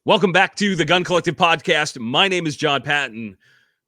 Welcome back to the Gun Collective Podcast. My name is John Patton.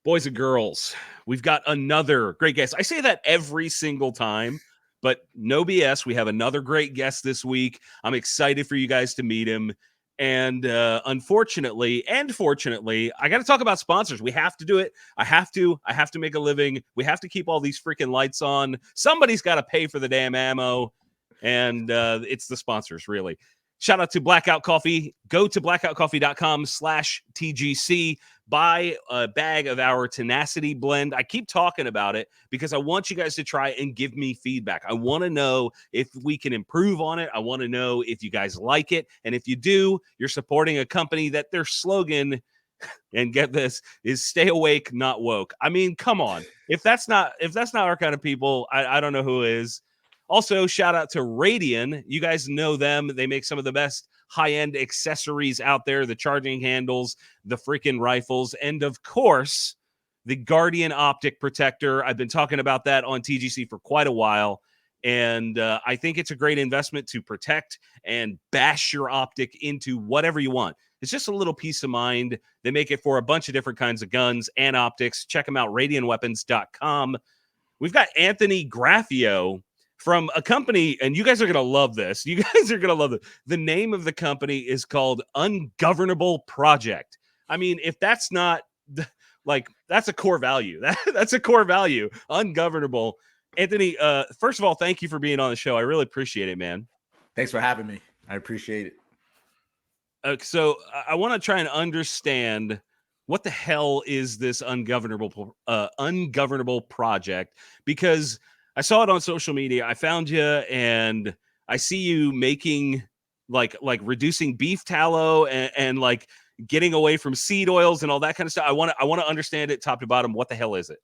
Boys and girls, we've got another great guest. I say that every single time, but no BS. We have another great guest this week. I'm excited for you guys to meet him. And unfortunately and fortunately, I got to talk about sponsors. We have to do it. I have to make a living. We have to keep all these freaking lights on. Somebody's got to pay for the damn ammo. And it's the sponsors, really. Shout out to Blackout Coffee. Go to blackoutcoffee.com/TGC. Buy a bag of our Tenacity blend. I keep talking about it because I want you guys to try and give me feedback. I want to know if we can improve on it. I want to know if you guys like it. And if you do, you're supporting a company that their slogan, and get this, is stay awake, not woke. I mean, come on. If that's not our kind of people, I don't know who is. Also, shout out to Radian. You guys know them. They make some of the best high-end accessories out there, the charging handles, the freaking rifles, and of course, the Guardian Optic Protector. I've been talking about that on TGC for quite a while, and I think it's a great investment to protect and bash your optic into whatever you want. It's just a little peace of mind. They make it for a bunch of different kinds of guns and optics. Check them out, radianweapons.com. We've got Anthony Gaffeo from a company, and you guys are going to love this. You guys are going to love it. The name of the company is called Ungovernable Project. I mean, if that's not, like, that's a core value. That's a core value. Ungovernable. Anthony, first of all, thank you for being on the show. I really appreciate it, man. Thanks for having me. I appreciate it. So I want to try and understand what the hell is this Ungovernable Project, because I saw it on social media. I found you, and I see you making like reducing beef tallow and like getting away from seed oils and all that kind of stuff. I want to understand it top to bottom. What the hell is it?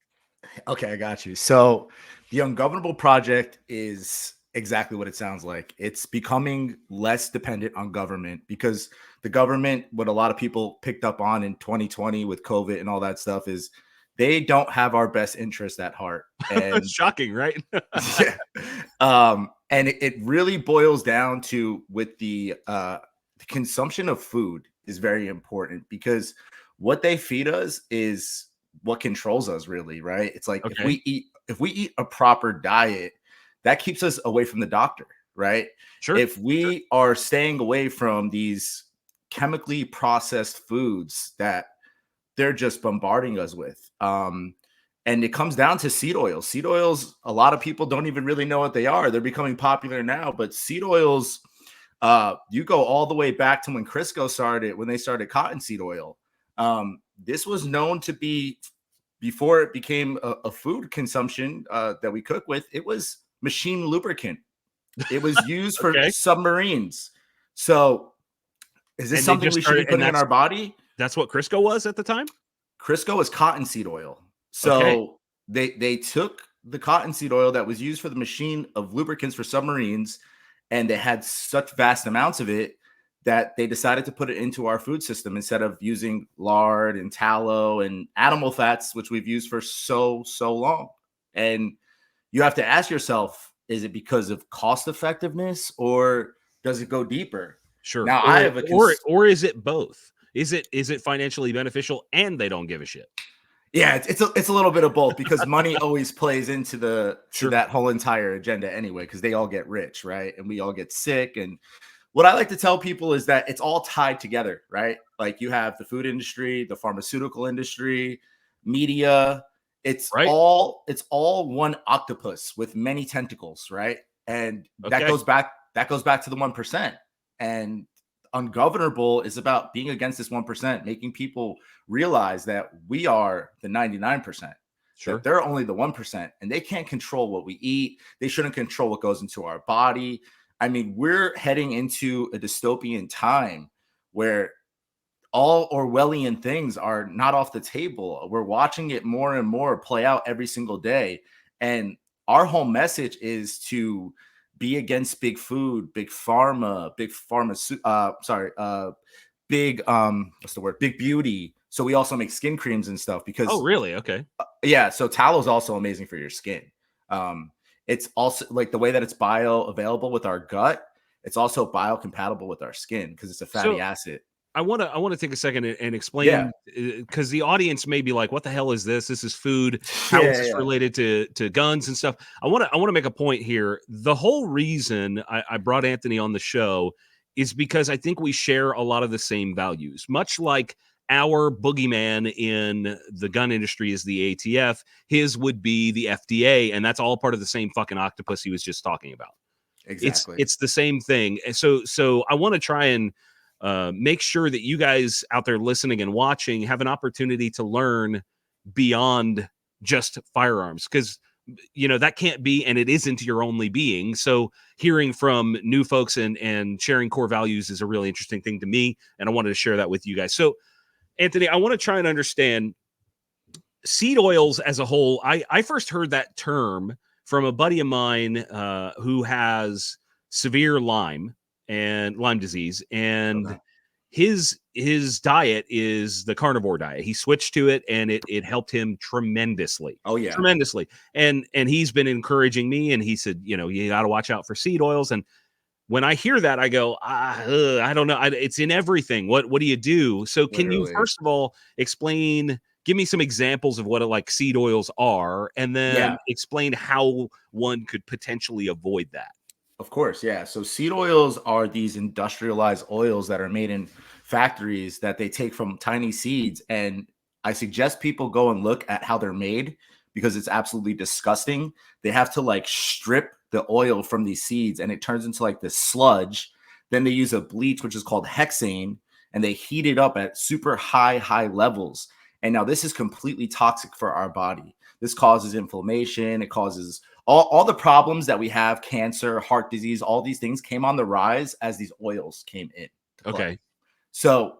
Okay, I got you. So the Ungovernable Project is exactly what it sounds like. It's becoming less dependent on government, because the government, what a lot of people picked up on in 2020 with COVID and all that stuff, is they don't have our best interest at heart. And shocking, right? yeah. And it really boils down to, with the consumption of food is very important, because what they feed us is what controls us, really, right? It's like, Okay. if we eat a proper diet, that keeps us away from the doctor, right? Sure. If we are staying away from these chemically processed foods that they're just bombarding us with. And it comes down to seed oils. Seed oils, a lot of people don't even really know what they are. They're becoming popular now, but seed oils, you go all the way back to when Crisco started, when they started cottonseed oil. This was known to be, before it became a food consumption that we cook with, it was machine lubricant. It was used for submarines. So is this something we should be putting in our body? That's what Crisco was at the time? Crisco is cottonseed oil. So they took the cottonseed oil that was used for the machine of lubricants for submarines, and they had such vast amounts of it that they decided to put it into our food system instead of using lard and tallow and animal fats, which we've used for so long. And you have to ask yourself, is it because of cost effectiveness, or does it go deeper? Sure. Now, or is it both? Is it financially beneficial and they don't give a shit? Yeah, it's a little bit of both, because money always plays into that whole entire agenda anyway, because they all get rich, right? And we all get sick. And what I like to tell people is that it's all tied together, right? Like, you have the food industry, the pharmaceutical industry, media. It's all one octopus with many tentacles, right? And that goes back to the 1%. And Ungovernable is about being against this 1%, making people realize that we are the 99%. Sure. That they're only the 1%, and they can't control what we eat. They shouldn't control what goes into our body. I mean, we're heading into a dystopian time where all Orwellian things are not off the table. We're watching it more and more play out every single day. And our whole message is to be against big food, big pharma, big big beauty. So we also make skin creams and stuff, because really? Okay. Yeah. So tallow is also amazing for your skin. It's also, like, the way that it's bioavailable with our gut, it's also biocompatible with our skin, because it's a fatty acid. I want to take a second and Yeah. explain, because the audience may be like, "What the hell is this? This is food. How is Yeah, this yeah. related to guns and stuff?" I want to make a point here. The whole reason I brought Anthony on the show is because I think we share a lot of the same values. Much like our boogeyman in the gun industry is the ATF, his would be the FDA, and that's all part of the same fucking octopus he was just talking about. Exactly. It's the same thing. And so I want to try and make sure that you guys out there listening and watching have an opportunity to learn beyond just firearms, because that can't be, and it isn't your only being. So hearing from new folks and sharing core values is a really interesting thing to me, and I wanted to share that with you guys. So Anthony, I want to try and understand seed oils as a whole. I first heard that term from a buddy of mine who has severe Lyme disease, and Okay. his diet is the carnivore diet. He switched to it, and it helped him tremendously. Oh yeah. Tremendously. And he's been encouraging me, and he said, you got to watch out for seed oils. And when I hear that, I go, I don't know. It's in everything. What do you do? So can you Literally. first of all explain, give me some examples of what like seed oils are, and then Yeah. explain how one could potentially avoid that. Of course, yeah. So seed oils are these industrialized oils that are made in factories that they take from tiny seeds. And I suggest people go and look at how they're made because it's absolutely disgusting. They have to like strip the oil from these seeds and it turns into like this sludge. Then they use a bleach, which is called hexane, and they heat it up at super high levels. And now this is completely toxic for our body. This causes inflammation. It causes all the problems that we have, cancer, heart disease, all these things came on the rise as these oils came in to play. Okay. So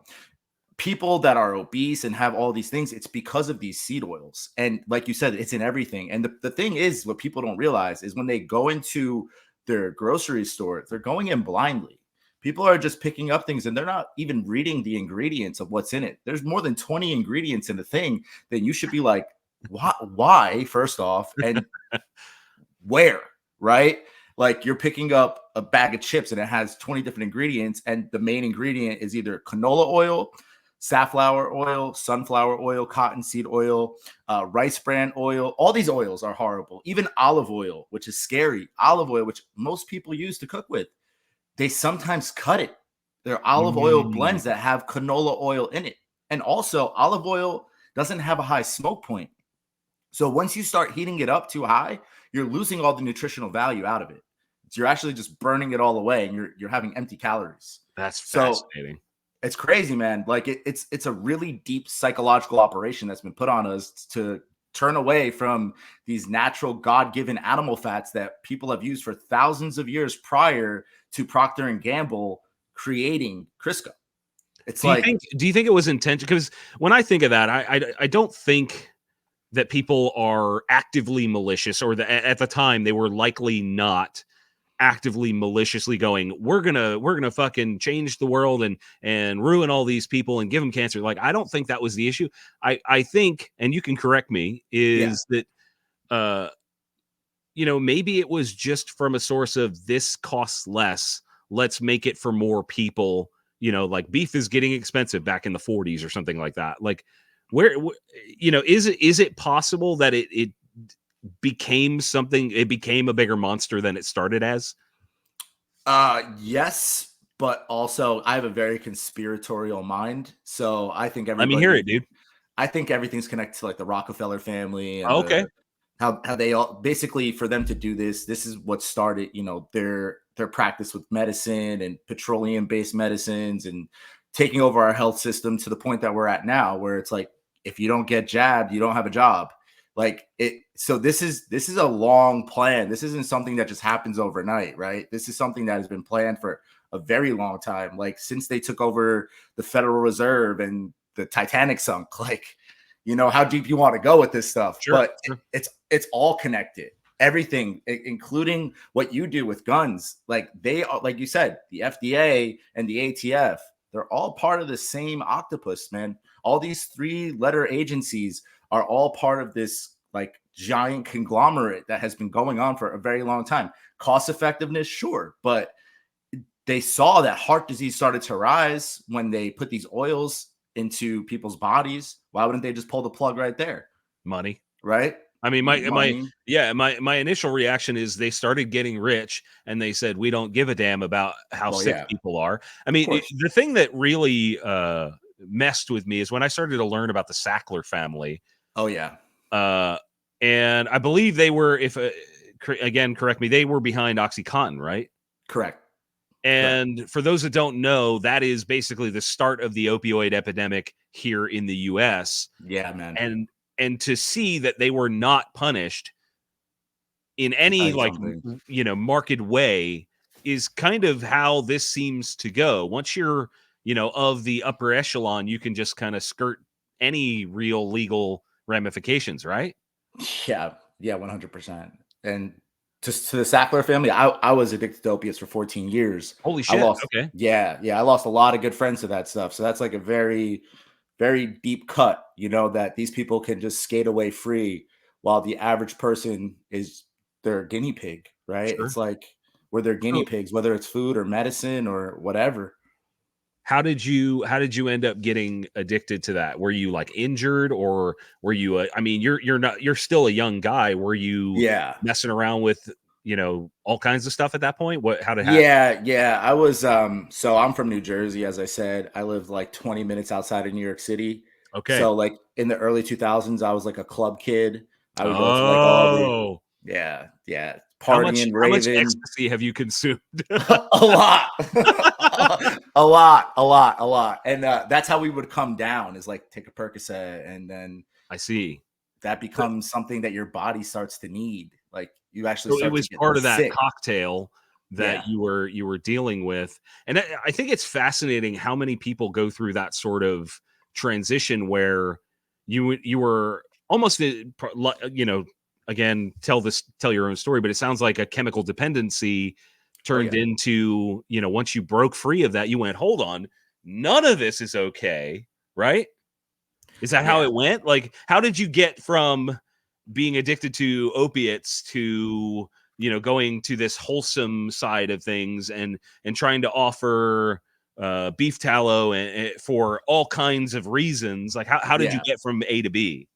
people that are obese and have all these things, it's because of these seed oils. And like you said, it's in everything. And the thing is, what people don't realize is when they go into their grocery store, they're going in blindly. People are just picking up things and they're not even reading the ingredients of what's in it. There's more than 20 ingredients in the thing. Then you should be like, why first off? And where, right? Like you're picking up a bag of chips and it has 20 different ingredients, and the main ingredient is either canola oil, safflower oil, sunflower oil, cottonseed oil, rice bran oil. All these oils are horrible. Even olive oil, which is scary. Olive oil, which most people use to cook with, they sometimes cut it. There are olive oil Mm, blends that have canola oil in it. And also, olive oil doesn't have a high smoke point. So once you start heating it up too high, you're losing all the nutritional value out of it. So you're actually just burning it all away, and you're having empty calories. that's So fascinating. it's crazy, man. Like it's a really deep psychological operation that's been put on us to turn away from these natural God-given animal fats that people have used for thousands of years prior to Procter and Gamble creating Crisco. It's like, Do you think it was intentional? Because when I think of that, I don't think that people are actively malicious, or that at the time they were likely not actively maliciously going, we're gonna fucking change the world and ruin all these people and give them cancer. Like, I don't think that was the issue. I think, and you can correct me, yeah, is that uh maybe it was just from a source of, this costs less, let's make it for more people. Like beef is getting expensive back in the 40s or something like that. Like, is it possible that it became something, it became a bigger monster than it started as? yes, but also I have a very conspiratorial mind. So Let me hear it, dude. I think everything's connected to like the Rockefeller family and Okay. how they all basically, for them to do this is what started, their practice with medicine and petroleum based medicines and taking over our health system to the point that we're at now, where it's like, if you don't get jabbed, you don't have a job. Like it, so this is a long plan. This isn't something that just happens overnight, right? This is something that has been planned for a very long time, like since they took over the Federal Reserve and the Titanic sunk. Like, how deep you want to go with this stuff, Sure, but sure. it's all connected. Everything, including what you do with guns, like they are, like you said, the FDA and the ATF, they're all part of the same octopus, man. All these three-letter agencies are all part of this like giant conglomerate that has been going on for a very long time. Cost effectiveness, sure, but they saw that heart disease started to rise when they put these oils into people's bodies. Why wouldn't they just pull the plug right there? Money. Right? I mean, Money. my initial reaction is they started getting rich and they said we don't give a damn about how Well, sick yeah, people are. I of mean, course. the thing that really messed with me is when I started to learn about the Sackler family. Oh, yeah. Uh, and I believe they were, if again, correct me, they were behind OxyContin, right? Correct. And for those that don't know, that is basically the start of the opioid epidemic here in the US. Yeah, man. And to see that they were not punished in I'll tell any you like something. marked way is kind of how this seems to go. Once you're, of the upper echelon, you can just kind of skirt any real legal ramifications, right? Yeah, yeah, 100%. And just to the Sackler family, I was addicted to opiates for 14 years. Holy I shit. lost, Okay. yeah, I lost a lot of good friends to that stuff. So that's like a very, very deep cut, that these people can just skate away free while the average person is their guinea pig, right? Sure. It's like we're their guinea So pigs, whether it's food or medicine or whatever. how did you end up getting addicted to that? Were you like injured, or were you I mean, you're still a young guy. Were you Yeah. messing around with, all kinds of stuff at that point? How did it happen? Yeah. I was so I'm from New Jersey, as I said. I lived like 20 minutes outside of New York City. Okay. So like in the early 2000s, I was like a club kid. I would go to like all the Oh, yeah, how much partying, how much raving. ecstasy have you consumed? A lot. A lot. And that's how we would come down, is like take a Percocet, and then I see. that But becomes something that your body starts to need. Like you actually so it start to was get part of that sick. cocktail that Yeah. you were dealing with, and I think it's fascinating how many people go through that sort of transition where you were almost again, tell your own story, but it sounds like a chemical dependency Oh turned yeah. into, once you broke free of that, you went, hold on, none of this is okay, right? Is that how Yeah. it went? Like, how did you get from being addicted to opiates to, going to this wholesome side of things and trying to offer beef tallow and for all kinds of reasons? Like, how did you Yeah. get from A to B?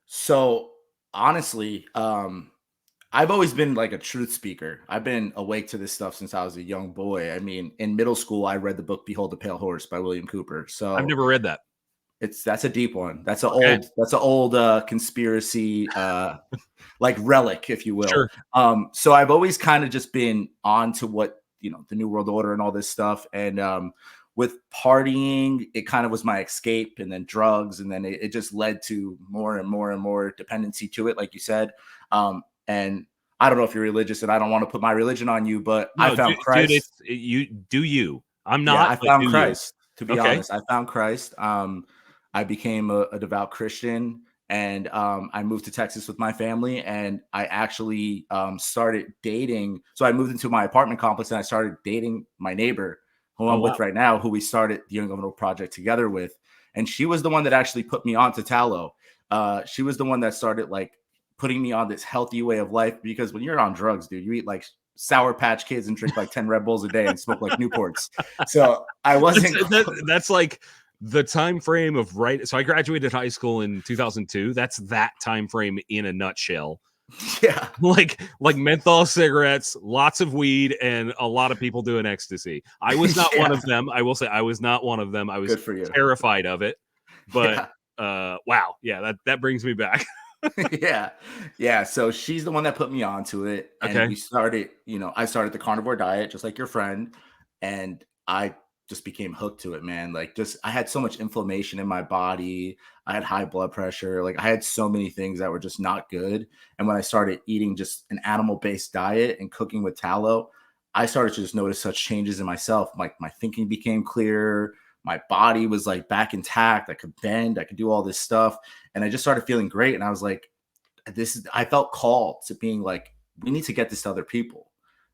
So honestly, I've always been like a truth speaker. I've been awake to this stuff since I was a young boy. I mean, in middle school, I read the book Behold the Pale Horse by William Cooper. I've So never read that. that's a deep one. Okay. That's an old conspiracy like relic, if you will. Sure. So I've always kind of just been on to what, the New World Order and all this stuff. And with partying, it kind of was my escape, and then drugs, and then it just led to more and more and more dependency to it, like you said. And I don't know if you're religious, and I don't want to put my religion on you, but I No, found dude, Christ. you do you. I'm Yeah, not, I but found do you. Christ. To be Okay. honest, I found Christ. I became a devout Christian, and I moved to Texas with my family, and I actually started dating. So I moved into my apartment complex, and I started dating my neighbor, who Oh, I'm wow. with right now, who we started the Ungovernable Project together with. And she was the one that actually put me on to tallow. She was the one that started like putting me on this healthy way of life, because when you're on drugs, dude, you eat like Sour Patch Kids and drink like 10 Red Bulls a day and smoke like Newports. So I That's wasn't. that's like the time frame of, right. So I graduated high school in 2002. That's that time frame in a nutshell. Yeah. Like menthol cigarettes, lots of weed, and a lot of people doing ecstasy. I was not one Yeah. of them. I will say I was not one of them. I was Good for you. terrified of it. But Yeah. wow, yeah, that brings me back. Yeah. Yeah. So she's the one that put me onto it. And Okay. we started, I started the carnivore diet, just like your friend. And I just became hooked to it, man. Like, just, I had so much inflammation in my body. I had high blood pressure. Like, I had so many things that were just not good. And when I started eating just an animal based diet and cooking with tallow, I started to just notice such changes in myself. Like, my thinking became clearer. My body was like back intact. I could bend, I could do all this stuff. And I just started feeling great. And I was like, I felt called to being like, we need to get this to other people.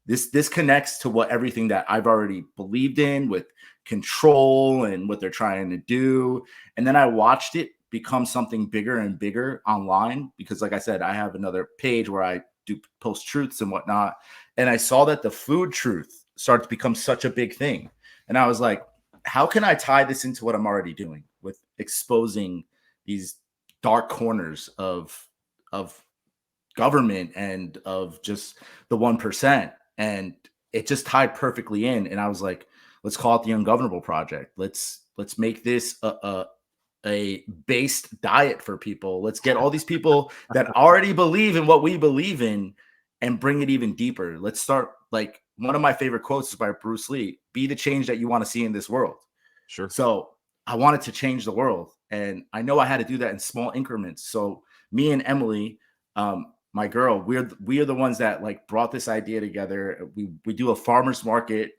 This connects to what everything that I've already believed in, with control and what they're trying to do. And then I watched it become something bigger and bigger online, because like I said, I have another page where I do post truths and whatnot. And I saw that the food truth started to become such a big thing. And I was like, how can I tie this into what I'm already doing with exposing these dark corners of government and of just the 1%? And it just tied perfectly in. And I was like, let's call it the Ungovernable Project. Let's make this a based diet for people. Let's get all these people that already believe in what we believe in and bring it even deeper. Let's start, like, one of my favorite quotes is by Bruce Lee: be the change that you want to see in this world. Sure. So I wanted to change the world, and I know I had to do that in small increments. So me and Emily, my girl, we are the ones that like brought this idea together. We do a farmers market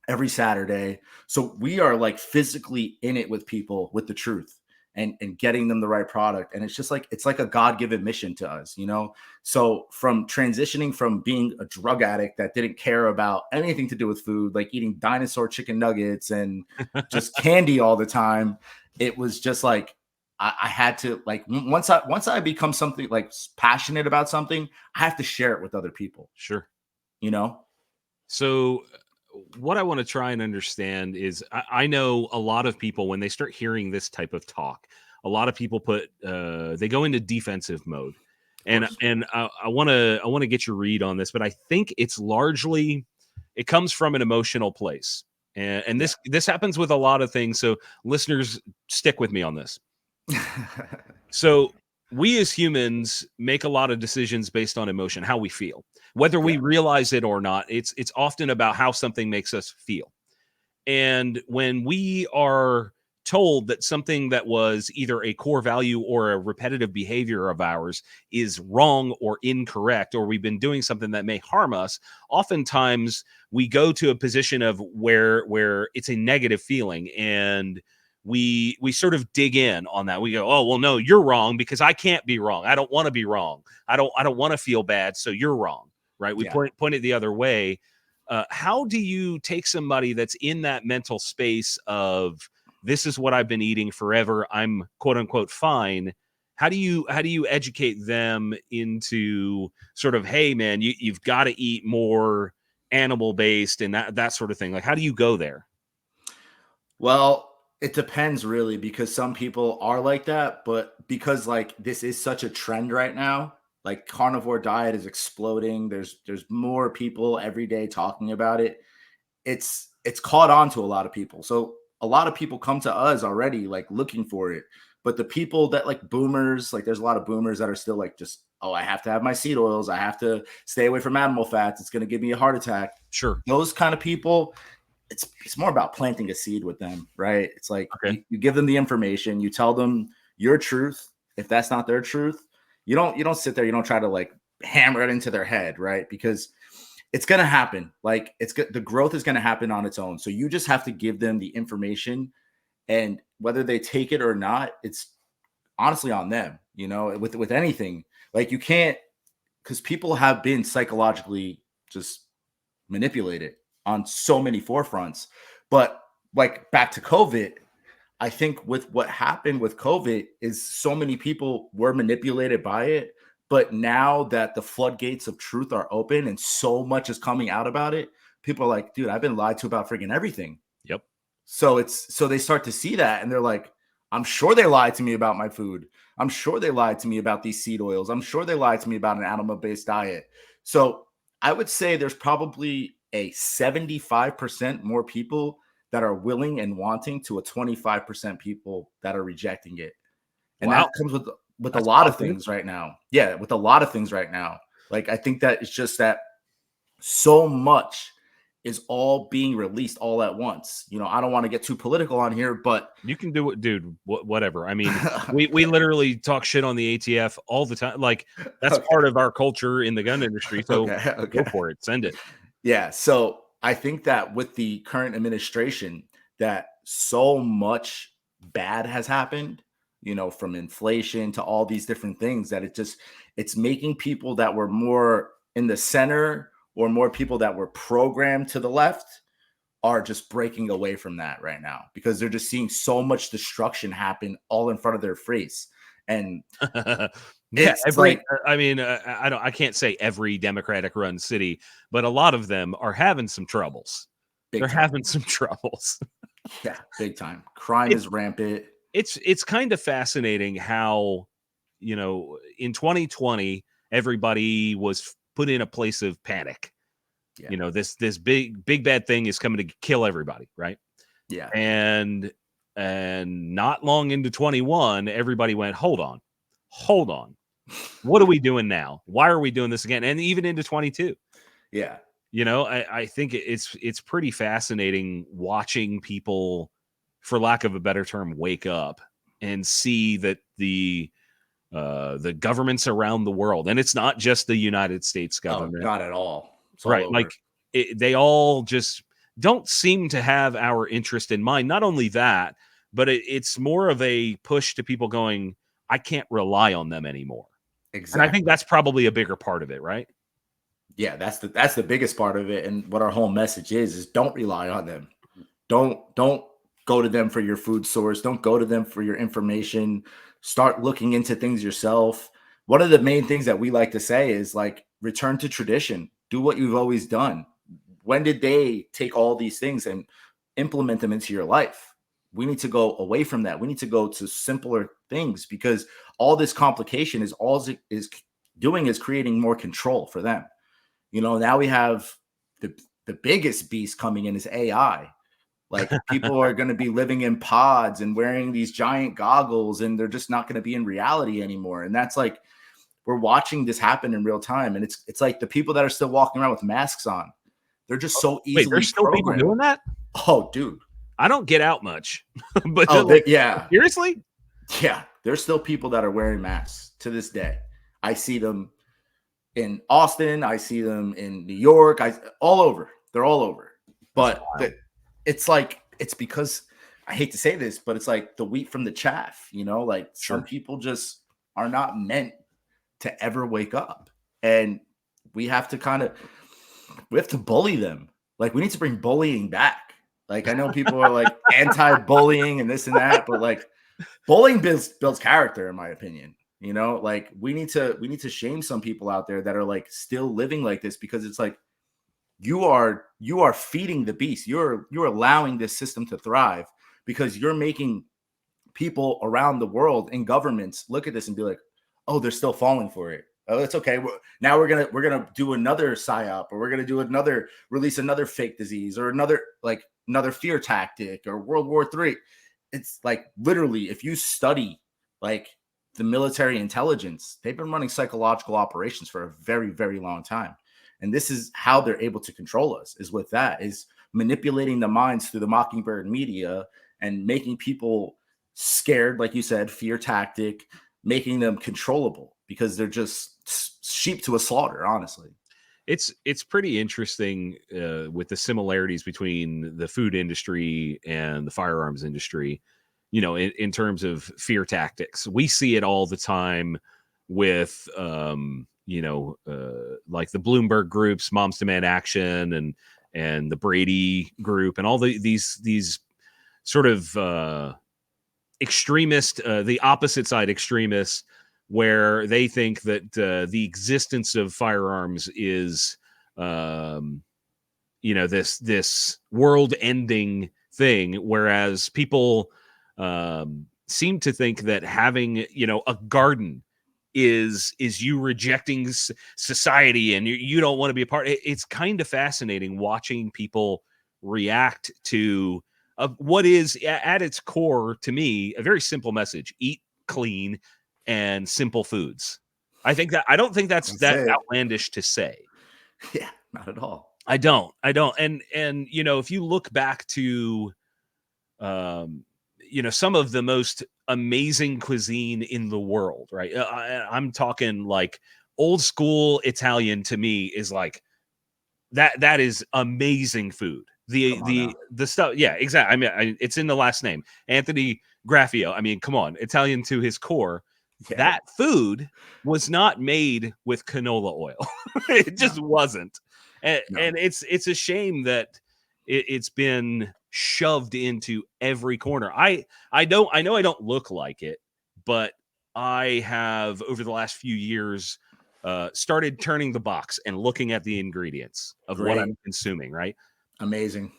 every Saturday. So we are like physically in it with people with the truth and getting them the right product. And it's just like, it's like a God-given mission to us, you know? So from transitioning from being a drug addict that didn't care about anything to do with food, like eating dinosaur chicken nuggets and just candy all the time, it was just like, I had to, like, once I become something like passionate about something, I have to share it with other people, Sure. you know? So what I want to try and understand is I know a lot of people, when they start hearing this type of talk, a lot of people they go into defensive mode. And I want to get your read on this, but I think it's largely, it comes from an emotional place. And this happens with a lot of things. So listeners, stick with me on this. So we as humans make a lot of decisions based on emotion, how we feel, whether we realize it or not. It's often about how something makes us feel. And when we are told that something that was either a core value or a repetitive behavior of ours is wrong or incorrect, or we've been doing something that may harm us, oftentimes we go to a position of where it's a negative feeling, and we sort of dig in on that. We go, oh, well, no, you're wrong because I can't be wrong. I don't want to be wrong. I don't want to feel bad, so you're wrong, right? We point it the other way. How do you take somebody that's in that mental space of, this is what I've been eating forever, I'm quote unquote fine? How do you educate them into sort of, hey man, you've got to eat more animal based and that sort of thing? Like, how do you go there? Well, it depends really, because some people are like that, but because like this is such a trend right now, like carnivore diet is exploding. There's more people every day talking about it. It's caught on to a lot of people. So a lot of people come to us already like looking for it. But the people that like boomers, like there's a lot of boomers that are still like, just, oh, I have to have my seed oils. I have to stay away from animal fats. It's going to give me a heart attack. Sure. Those kind of people, it's more about planting a seed with them, right? It's like you give them the information, you tell them your truth. If that's not their truth, you don't sit there, you don't try to like hammer it into their head, right? Because it's gonna happen. Like the growth is gonna happen on its own. So you just have to give them the information, and whether they take it or not, it's honestly on them. You know, with anything, like you can't, because people have been psychologically just manipulated on so many forefronts. But like back to COVID, I think with what happened with COVID is so many people were manipulated by it. But now that the floodgates of truth are open and so much is coming out about it, people are like, dude, I've been lied to about freaking everything. Yep. So they start to see that and they're like, I'm sure they lied to me about my food. I'm sure they lied to me about these seed oils. I'm sure they lied to me about an animal-based diet. So I would say there's probably a 75% more people that are willing and wanting to a 25% people that are rejecting it. And Wow. that comes with a That's lot of positive. things right now. Yeah, with a lot of things right now. Like I think that it's just that so much is all being released all at once. You know, I don't want to get too political on here, but You can do it, dude. Whatever. I mean, we literally talk shit on the ATF all the time. Like that's part of our culture in the gun industry. So go for it. Send it. Yeah. So I think that with the current administration, that so much bad has happened, you know, from inflation to all these different things, that it's making people that were more in the center or more people that were programmed to the left are just breaking away from that right now, because they're just seeing so much destruction happen all in front of their face. And Yeah, It's like, I mean, I can't say every Democratic run city, but a lot of them are having some troubles. big They're time. having some troubles. Yeah, big time. Crime It's is rampant. it's kind of fascinating how, in 2020 everybody was put in a place of panic. Yeah. This big bad thing is coming to kill everybody, right? Yeah. And not long into 21, everybody went, hold on. What are we doing now? Why are we doing this again? And even into 22. Yeah. I think it's pretty fascinating watching people, for lack of a better term, wake up and see that the governments around the world, and it's not just the United States Oh, government, not at all. It's all right? over. Like they all just don't seem to have our interest in mind. Not only that, but it's more of a push to people going, I can't rely on them anymore. And I think Exactly. that's probably a bigger part of it, right? Yeah, that's the biggest part of it. And what our whole message is don't rely on them. Don't go to them for your food source. Don't go to them for your information. Start looking into things yourself. One of the main things that we like to say is like return to tradition. Do what you've always done. When did they take all these things and implement them into your life? We need to go away from that. We need to go to simpler things because all this complication is all it is doing is creating more control for them. Now we have the biggest beast coming in is AI. Like people are going to be living in pods and wearing these giant goggles, and they're just not going to be in reality anymore. And that's like we're watching this happen in real time. And it's like the people that are still walking around with masks on, they're just so Wait, easily there's still people programmed. doing that? Oh, dude. I don't get out much, but Oh, like, yeah. seriously? Yeah. There's still people that are wearing masks to this day. I see them in Austin. I see them in New York. All over. They're all over. But it's like, it's because I hate to say this, but it's like the wheat from the chaff, like some people just are not meant to ever wake up. And we have to bully them. Like we need to bring bullying back. Like I know people are like anti-bullying and this and that, but like bullying builds character, in my opinion. Like we need to shame some people out there that are like still living like this because it's like you are feeding the beast. You're allowing this system to thrive because you're making people around the world in governments look at this and be like, oh, they're still falling for it. Oh, it's okay. Now we're gonna do another psyop, or we're gonna do release another fake disease, or another fear tactic, or World War III. It's like literally, if you study like the military intelligence, they've been running psychological operations for a very, very long time. And this is how they're able to control us, is manipulating the minds through the Mockingbird media and making people scared, like you said, fear tactic, making them controllable because they're just sheep to a slaughter, honestly. It's pretty interesting with the similarities between the food industry and the firearms industry, in terms of fear tactics. We see it all the time with, like the Bloomberg groups, Moms Demand Action, and the Brady group, and all these sort of extremist, the opposite side extremists, where they think that the existence of firearms is, this world-ending thing, whereas people seem to think that having, a garden is you rejecting society and you don't want to be a part. It's kind of fascinating watching people react to what is at its core, to me, a very simple message: eat clean and simple foods. I don't think that's that outlandish to say. Yeah, not at all. I don't. And if you look back to some of the most amazing cuisine in the world, right? I'm talking like old school Italian. To me, is like that is amazing food. The stuff, yeah, exactly. I mean, it's in the last name, Anthony Gaffeo. I mean, come on, Italian to his core. Yeah. That food was not made with canola oil. It just wasn't. And it's a shame that it's been shoved into every corner. I know I don't look like it, but I have over the last few years started turning the box and looking at the ingredients of what Great. I'm consuming, right? Amazing.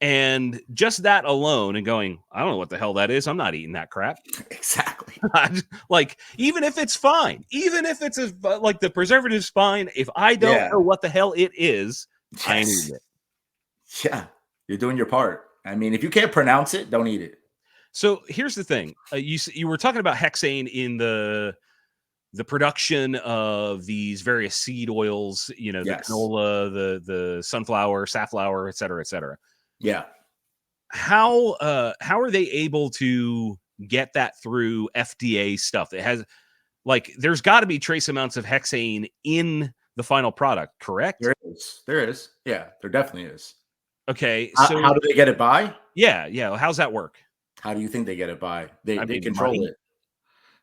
And just that alone and going, I don't know what the hell that is. I'm not eating that crap. Exactly. Like, even if it's fine, even if it's like the preservative's fine, if I don't Yeah. know what the hell it is, I ain't Yes. eating it. Yeah. You're doing your part. I mean, if you can't pronounce it, don't eat it. So here's the thing: you were talking about hexane in the production of these various seed oils, you know, the Yes. canola, the sunflower, safflower, et cetera, et cetera. Yeah. How are they able to get that through FDA stuff? It has, like, there's got to be trace amounts of hexane in the final product, correct? There is. There is. Yeah, there definitely is. Okay, How so do they get it by? yeah, how's that work? How do you think they get it by? I They mean, control money. it. Okay,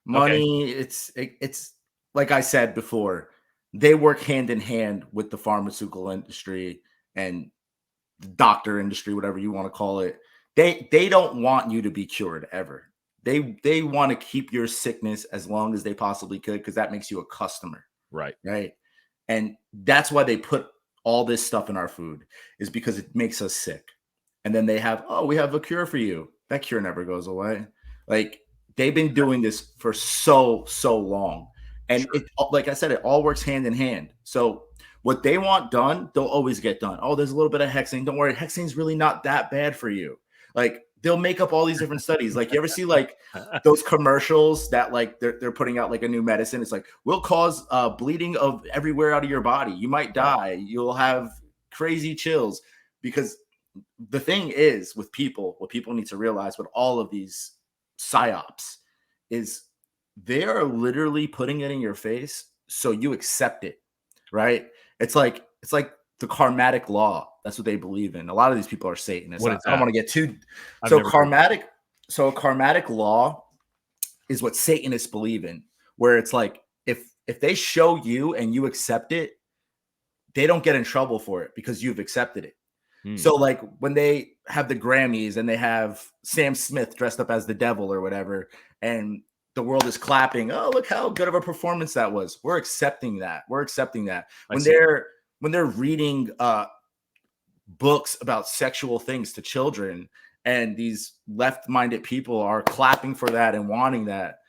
Money, it's like I said before, they work hand in hand with the pharmaceutical industry and the doctor industry, whatever you want to call it. They don't want you to be cured ever. They want to keep your sickness as long as they possibly could because that makes you a customer, right. right? And that's why they put all this stuff in our food is because it makes us sick. And then they have, oh, we have a cure for you. That cure never goes away. Like they've been doing this for so long. And Sure. it, like I said, it all works hand in hand. So what they want done, they'll always get done. Oh, there's a little bit of hexane. Don't worry, hexane's really not that bad for you. Like they'll make up all these different studies. Like you ever see like those commercials that like they're putting out like a new medicine? It's like will cause bleeding of everywhere out of your body. You might Right. die. You'll have crazy chills because the thing is with people, what people need to realize with all of these psyops is they are literally putting it in your face so you accept it, right? It's like the karmatic law. That's what they believe in. A lot of these people are Satanists. What I is don't that? want to get too I've so never heard of that. karmatic. So a karmatic law is what Satanists believe in, where it's like if they show you and you accept it, they don't get in trouble for it because you've accepted it. Hmm. So like when they have the Grammys and they have Sam Smith dressed up as the devil or whatever, and the world is clapping, oh look how good of a performance that was. We're accepting that. We're accepting that. I When see. they're reading books about sexual things to children, and these left-minded people are clapping for that and wanting that,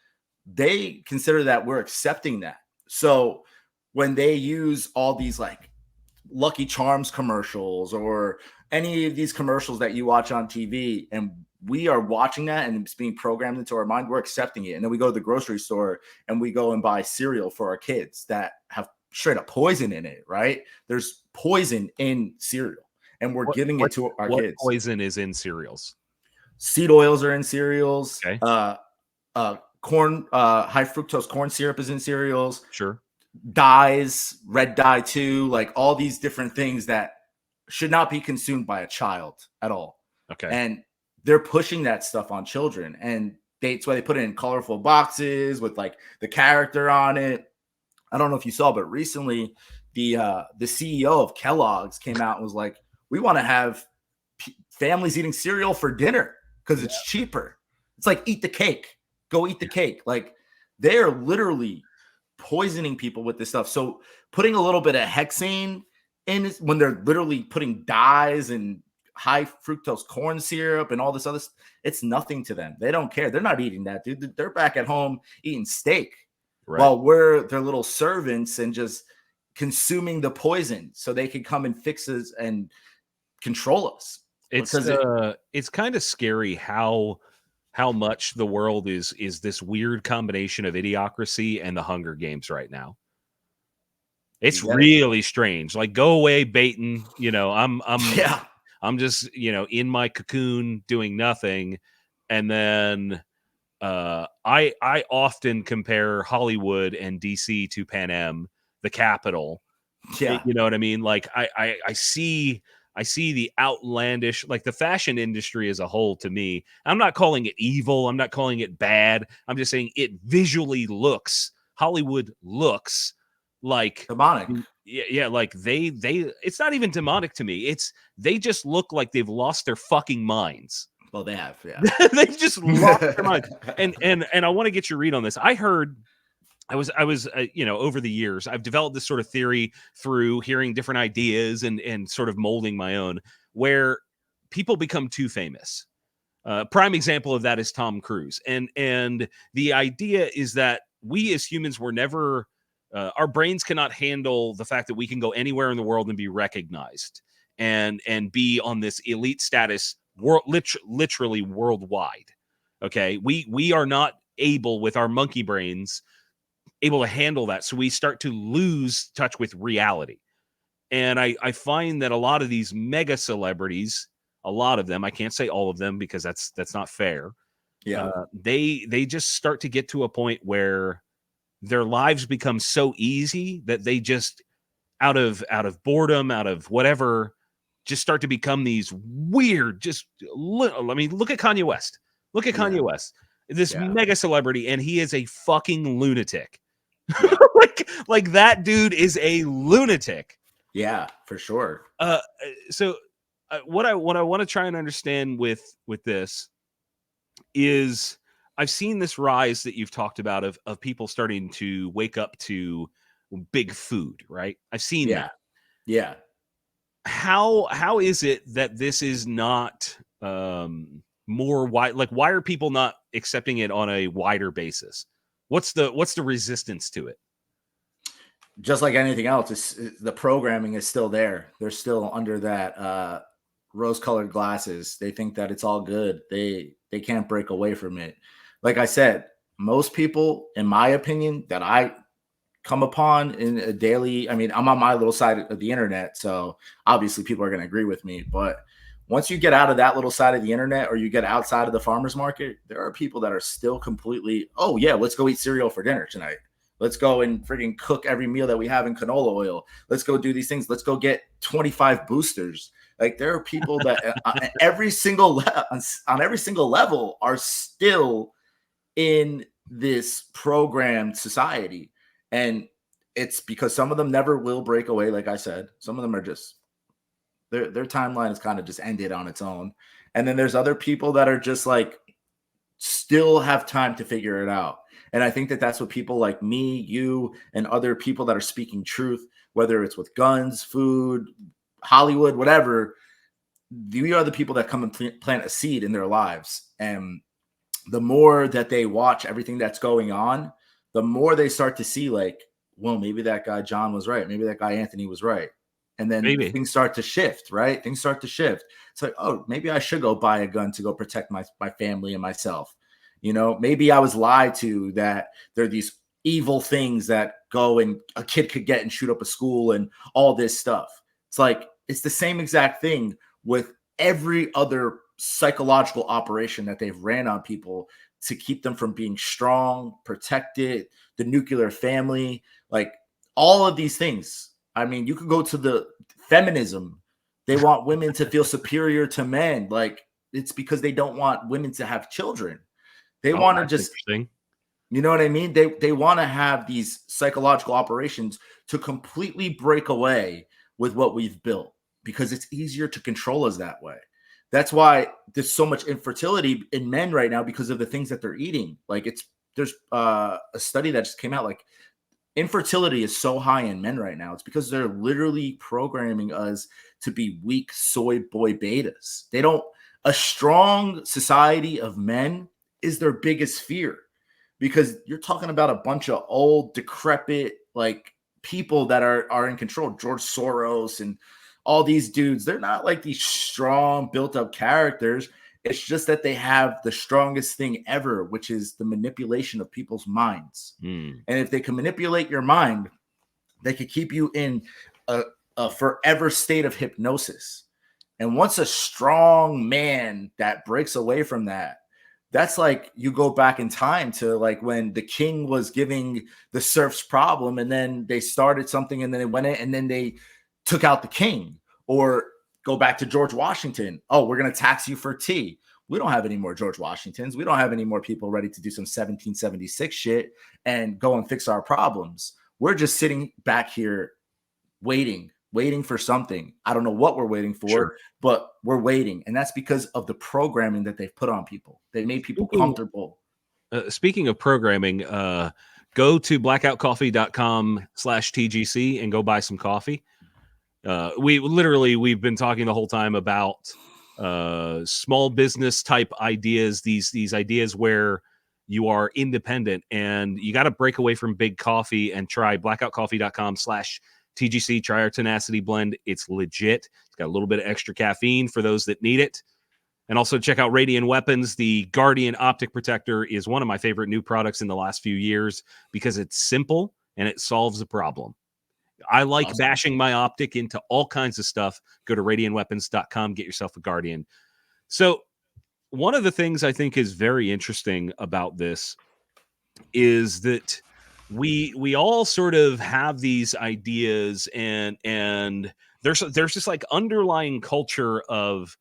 they consider that we're accepting that. So when they use all these like Lucky Charms commercials or any of these commercials that you watch on TV, and we are watching that and it's being programmed into our mind, we're accepting it. And then we go to the grocery store and we go and buy cereal for our kids that have straight up poison in it, right? There's poison in cereal and we're What giving it what to our what kids. poison is in cereals? Seed oils are in cereals. Okay, Corn, high fructose corn syrup is in cereals. sure. Dyes, red dye too, like all these different things that should not be consumed by a child at all. Okay. And they're pushing that stuff on children. And that's why they put it in colorful boxes with like the character on it. I don't know if you saw, but recently the CEO of Kellogg's came out and was like, we want to have families eating cereal for dinner because it's cheaper. It's like eat the cake. Go eat the cake. Like they're literally poisoning people with this stuff. So putting a little bit of hexane in when they're literally putting dyes and high fructose corn syrup and all this other stuff, it's nothing to them. They don't care. They're not eating that, dude. They're back at home eating steak Right. while we're their little servants and just consuming the poison so they can come and fix us and control us. Because It's kind of scary how much the world is this weird combination of idiocracy and the Hunger Games right now. you It's get it. really strange. Like, go away, Baton. You know, Yeah. I'm just, in my cocoon doing nothing. And then I often compare Hollywood and DC to Pan Am, the capital. Yeah. You know what I mean? Like I see the outlandish, like the fashion industry as a whole. To me, I'm not calling it evil. I'm not calling it bad. I'm just saying it visually looks, Hollywood looks like, Demonic. yeah, like they it's not even demonic to me. It's they just look like they've lost their fucking minds. Well, they have, yeah. They've just lost their mind. And I want to get your read on this. I heard I was over the years, I've developed this sort of theory through hearing different ideas and sort of molding my own, where people become too famous. Prime example of that is Tom Cruise, and the idea is that we as humans were never, our brains cannot handle the fact that we can go anywhere in the world and be recognized and be on this elite status, literally worldwide. Okay, we are not able with our monkey brains able to handle that, so we start to lose touch with reality. And I find that a lot of these mega celebrities, a lot of them, I can't say all of them because that's not fair. Yeah. They just start to get to a point where their lives become so easy that they just out of boredom, out of whatever, just start to become these weird, just I mean, look at Kanye West. Look at Kanye West, this mega celebrity, and he is a fucking lunatic. Yeah. like that dude is a lunatic. Yeah, for sure. So what I want to try and understand with this is, I've seen this rise that you've talked about of people starting to wake up to big food, right? I've seen that. Yeah. How is it that this is not more wide? Like, why are people not accepting it on a wider basis? What's the resistance to it? Just like anything else, the programming is still there. They're still under that rose-colored glasses. They think that it's all good. They can't break away from it. Like I said, most people, in my opinion, that I come upon in a daily, I mean, I'm on my little side of the internet, so obviously people are going to agree with me. But once you get out of that little side of the internet, or you get outside of the farmer's market, there are people that are still completely, oh yeah, let's go eat cereal for dinner tonight. Let's go and freaking cook every meal that we have in canola oil. Let's go do these things. Let's go get 25 boosters. Like, there are people that on every single level are still in this programmed society. And it's because some of them never will break away. Like I said, some of them are just, their timeline is kind of just ended on its own. And then there's other people that are just like, still have time to figure it out. And I think that that's what people like me, you, and other people that are speaking truth, whether it's with guns, food, Hollywood, whatever, we are the people that come and plant a seed in their lives. And the more that they watch everything that's going on, the more they start to see, like, well, maybe that guy John was right. Maybe that guy Anthony was right. And then things start to shift, right? Things start to shift. It's like, oh, maybe I should go buy a gun to go protect my family and myself. You know, maybe I was lied to that there are these evil things that go and a kid could get and shoot up a school and all this stuff. It's like, it's the same exact thing with every other psychological operation that they've ran on people to keep them from being strong, protected, the nuclear family, like all of these things. I mean, you could go to the feminism. They want women to feel superior to men. Like, it's because they don't want women to have children. They want to just, you know what I mean? They want to have these psychological operations to completely break away with what we've built, because it's easier to control us that way. That's why there's so much infertility in men right now, because of the things that they're eating. Like, there's a study that just came out, like, infertility is so high in men right now. It's because they're literally programming us to be weak soy boy betas. A strong society of men is their biggest fear, because you're talking about a bunch of old, decrepit, like, people that are in control. George Soros and all these dudes, they're not like these strong, built-up characters. It's just that they have the strongest thing ever, which is the manipulation of people's minds. And if they can manipulate your mind, they could keep you in a forever state of hypnosis. And once a strong man that breaks away from that, that's like, you go back in time to like when the king was giving the serfs problem, and then they started something, and then they went in and then they took out the king. Or go back to George Washington. Oh, we're going to tax you for tea. We don't have any more George Washingtons. We don't have any more people ready to do some 1776 shit and go and fix our problems. We're just sitting back here waiting waiting for something. I don't know what we're waiting for, Sure. but we're waiting. And that's because of the programming that they've put on people. They made people comfortable. Speaking of programming, go to blackoutcoffee.com/TGC and go buy some coffee. We've been talking the whole time about small business type ideas, these ideas where you are independent and you got to break away from big coffee and try blackoutcoffee.com/TGC. Try our tenacity blend. It's legit. It's got a little bit of extra caffeine for those that need it. And also check out Radiant Weapons. The Guardian Optic Protector is one of my favorite new products in the last few years because it's simple and it solves a problem. I like bashing my optic into all kinds of stuff. Go to radiantweapons.com, get yourself a Guardian. So one of the things I think is very interesting about this is that we all sort of have these ideas and there's this like underlying culture of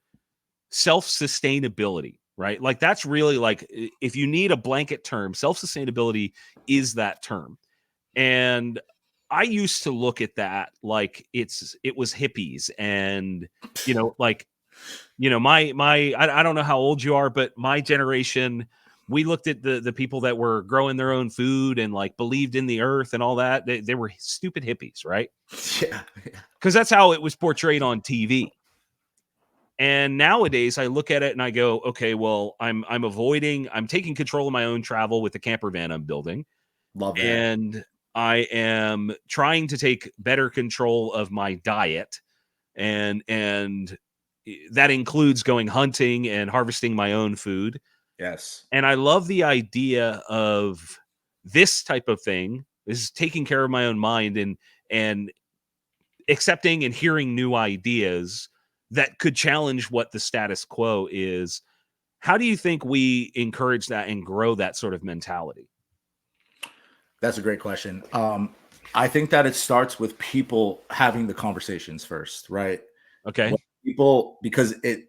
self-sustainability, right? Like that's really like, if you need a blanket term, self-sustainability is that term. And I used to look at that like it was hippies and, like, I don't know how old you are, but my generation, we looked at the people that were growing their own food and like believed in the earth and all that. They were stupid hippies, right? Yeah. Because that's how it was portrayed on TV. And nowadays I look at it and I go, okay, well, I'm taking control of my own travel with the camper van I'm building. Love that. And I am trying to take better control of my diet. And that includes going hunting and harvesting my own food. Yes. And I love the idea of this type of thing. This is taking care of my own mind and accepting and hearing new ideas that could challenge what the status quo is. How do you think we encourage that and grow that sort of mentality? That's a great question. I think that it starts with people having the conversations first, right? Okay. Because it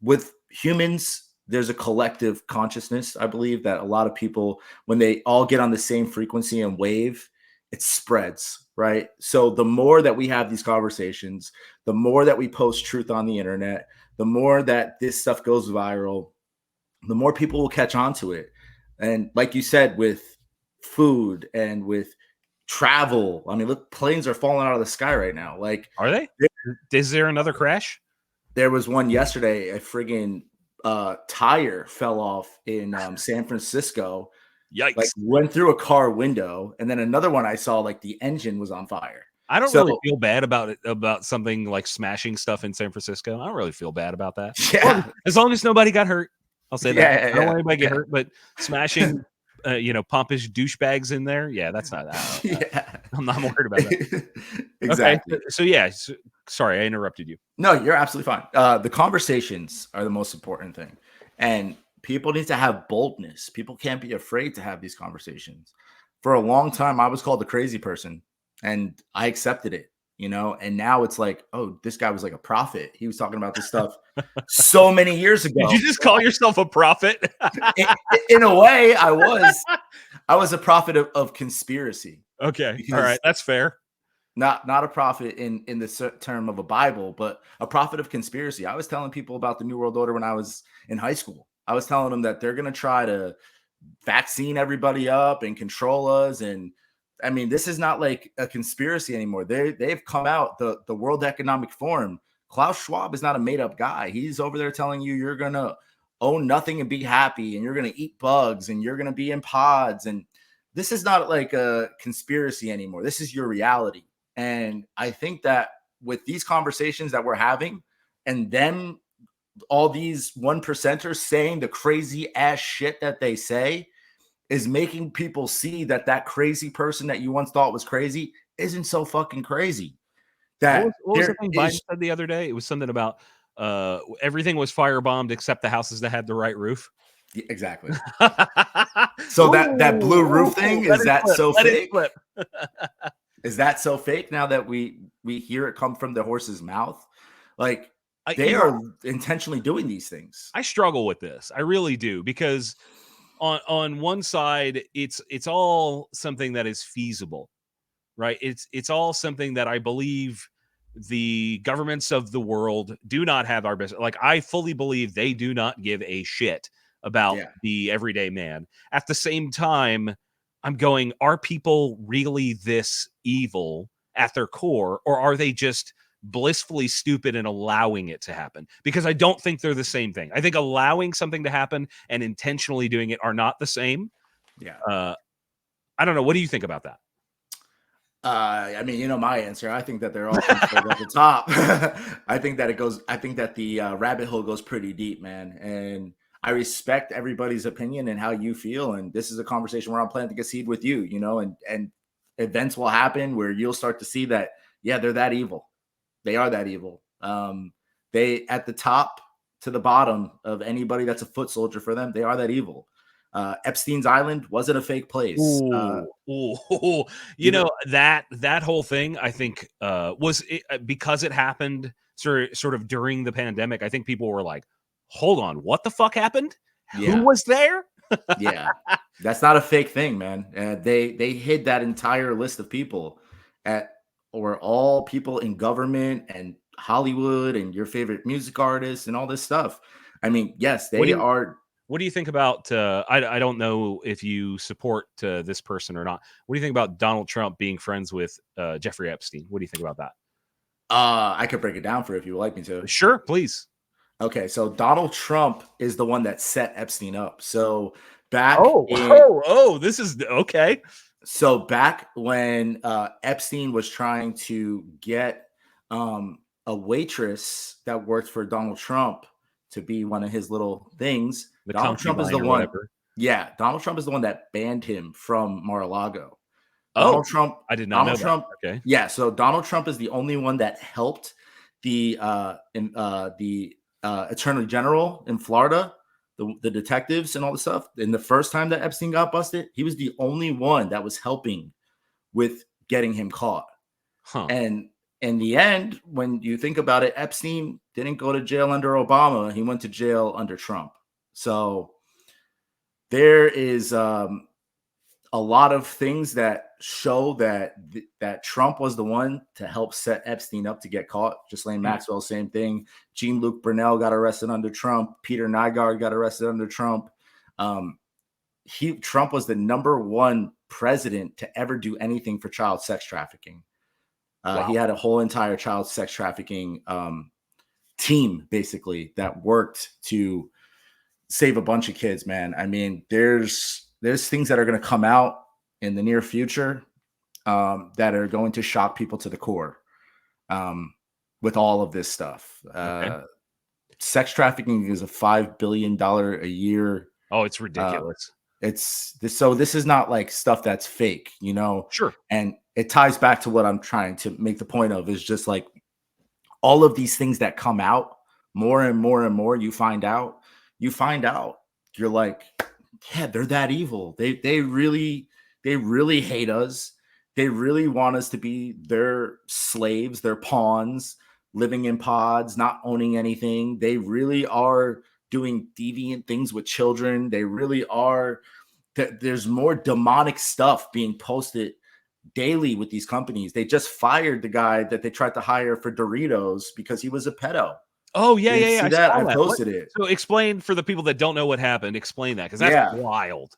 with humans, there's a collective consciousness. I believe that a lot of people, when they all get on the same frequency and wave, it spreads, right? So the more that we have these conversations, the more that we post truth on the internet, the more that this stuff goes viral, the more people will catch on to it. And like you said, with food and with travel, I mean, look, planes are falling out of the sky right now. Like, are they? Is there another crash? There was one yesterday. A friggin' tire fell off in San Francisco. Yikes! Like went through a car window, and then another one I saw, like the engine was on fire. I don't really feel bad about it, about something like smashing stuff in San Francisco. I don't really feel bad about that. Yeah. Well, as long as nobody got hurt. I'll say that. Yeah, I don't want anybody to get hurt, but smashing, pompous douchebags in there. Yeah, that's not that. Yeah. I'm not worried about that. Exactly. Okay. So yeah, sorry, I interrupted you. No, you're absolutely fine. The conversations are the most important thing. And people need to have boldness. People can't be afraid to have these conversations. For a long time, I was called a crazy person and I accepted it, and now it's like, oh, this guy was like a prophet. He was talking about this stuff so many years ago. Did you just call yourself a prophet? in a way, I was a prophet of conspiracy. Okay. All right. That's fair. Not a prophet in the term of a Bible, but a prophet of conspiracy. I was telling people about the New World Order when I was in high school. I was telling them that they're going to try to vaccine everybody up and control us. And I mean, this is not like a conspiracy anymore. They've come out, the World Economic Forum. Klaus Schwab is not a made up guy. He's over there telling you you're going to own nothing and be happy, and you're going to eat bugs, and you're going to be in pods. And this is not like a conspiracy anymore. This is your reality. And I think that with these conversations that we're having, and then all these 1%ers saying the crazy ass shit that they say, is making people see that crazy person that you once thought was crazy isn't so fucking crazy. What was the thing Biden said the other day? It was something about everything was firebombed except the houses that had the right roof. Yeah, exactly. So that blue roof thing, is that so fake? Is that so fake now that we hear it come from the horse's mouth? Like, they are intentionally doing these things. I struggle with this. I really do, because on one side, it's all something that is feasible, right? It's all something that I believe the governments of the world do not have our best. Like, I fully believe they do not give a shit about Yeah. the everyday man. At the same time, I'm going, are people really this evil at their core, or are they just blissfully stupid and allowing it to happen? Because I don't think they're the same thing. I think allowing something to happen and intentionally doing it are not the same. Yeah. I don't know. What do you think about that? I mean, you know my answer. I think that they're all controlled at the top. I think that the rabbit hole goes pretty deep, man. And I respect everybody's opinion and how you feel. And this is a conversation where I'm planting a seed with you, you know, and events will happen where you'll start to see that, yeah, they're that evil. They are that evil. They at the top to the bottom of anybody that's a foot soldier for them, they are that evil. Epstein's Island wasn't a fake place. Ooh, ooh. You know, that whole thing, I think, was it, because it happened sort of during the pandemic. I think people were like, "Hold on, what the fuck happened? Who Yeah. was there?" Yeah, that's not a fake thing, man. They hid that entire list of people at or all people in government and Hollywood and your favorite music artists and all this stuff. I mean, yes, What they do you are. What do you think about? I don't know if you support this person or not. What do you think about Donald Trump being friends with Jeffrey Epstein? What do you think about that? I could break it down for you if you would like me to. Sure, please. Okay, so Donald Trump is the one that set Epstein up. So back Oh, in this is okay. So back when Epstein was trying to get a waitress that worked for Donald Trump to be one of his little things, The Donald Trump is the concubine or one. whatever. Yeah, Donald Trump is the one that banned him from Mar-a-Lago. Oh, I did not know Donald that. Trump. Okay. Yeah, so Donald Trump is the only one that helped the Attorney General in Florida, the detectives and all the stuff. And the first time that Epstein got busted, he was the only one that was helping with getting him caught. Huh. And in the end, when you think about it, Epstein didn't go to jail under Obama. He went to jail under Trump. So there is a lot of things that show that that Trump was the one to help set Epstein up to get caught. Ghislaine Maxwell, same thing. Jean-Luc Brunel got arrested under Trump. Peter Nygaard got arrested under Trump. Trump was the number one president to ever do anything for child sex trafficking. Wow. He had a whole entire child sex trafficking team, basically, that worked to save a bunch of kids, man. I mean, there's things that are going to come out in the near future that are going to shock people to the core with all of this stuff. Okay. Sex trafficking is a $5 billion a year. Oh, it's ridiculous. So this is not like stuff that's fake, you know? Sure. And it ties back to what I'm trying to make the point of, is just like all of these things that come out more and more and more, you find out, you're like, yeah, they're that evil. They really hate us. They really want us to be their slaves, their pawns, living in pods, not owning anything. They really are doing deviant things with children. They really are. There's more demonic stuff being posted daily with these companies. They just fired the guy that they tried to hire for Doritos because he was a pedo. Oh, yeah, You yeah. see I that? saw I that. posted it. So explain for the people that don't know what happened. Explain that, because that's Yeah. wild.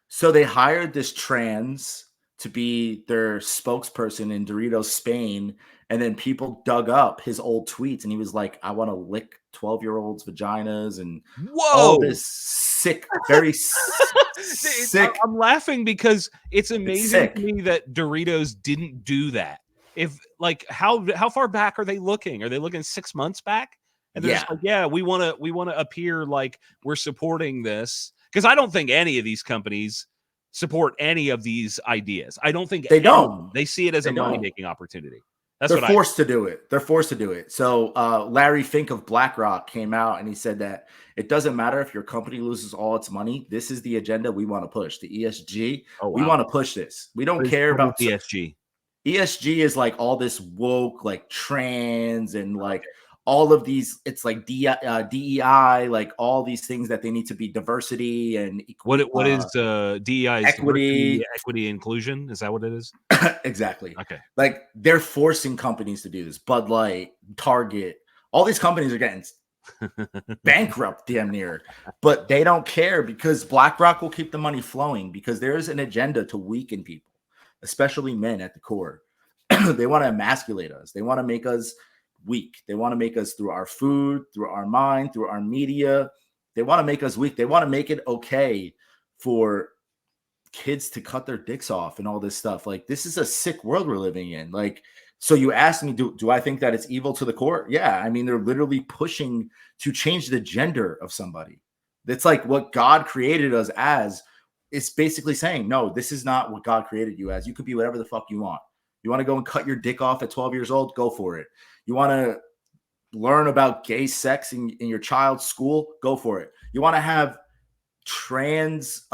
So they hired this trans to be their spokesperson in Doritos Spain, and then people dug up his old tweets, and he was like, "I want to lick 12-year-olds' vaginas," and all Whoa. this sick, very sick. I'm laughing because it's amazing sick. to me that Doritos didn't do that. If like how far back are they looking? Are they looking 6 months back? And they're just like, yeah, we want to appear like we're supporting this, because I don't think any of these companies support any of these ideas. I don't think They don't. They see it as They a don't. money-making opportunity. That's They're what forced to do it. They're forced to do it. So Larry Fink of BlackRock came out and he said that it doesn't matter if your company loses all its money. This is the agenda we want to push. The ESG. Oh, wow. We want to push this. We don't care about ESG. ESG is like all this woke, like trans and like all of these, it's like DEI, like all these things that they need to be diversity and What is DEI? Is diversity, equity. equity, inclusion? Is that what it is? Exactly. Okay. Like they're forcing companies to do this. Bud Light, Target, all these companies are getting bankrupt damn near, but they don't care because BlackRock will keep the money flowing because there's an agenda to weaken people, especially men at the core. They want to emasculate us. They want to make us weak. They want to make us through our food, through our mind, through our media. They want to make us weak. They want to make it okay for kids to cut their dicks off and all this stuff. Like, this is a sick world we're living in. Like, so you asked me, do I think that it's evil to the core? Yeah. I mean, they're literally pushing to change the gender of somebody. That's like what God created us as. It's basically saying, no, this is not what God created you as. You could be whatever the fuck you want. You want to go and cut your dick off at 12 years old? Go for it. You want to learn about gay sex in your child's school? Go for it. You want to have trans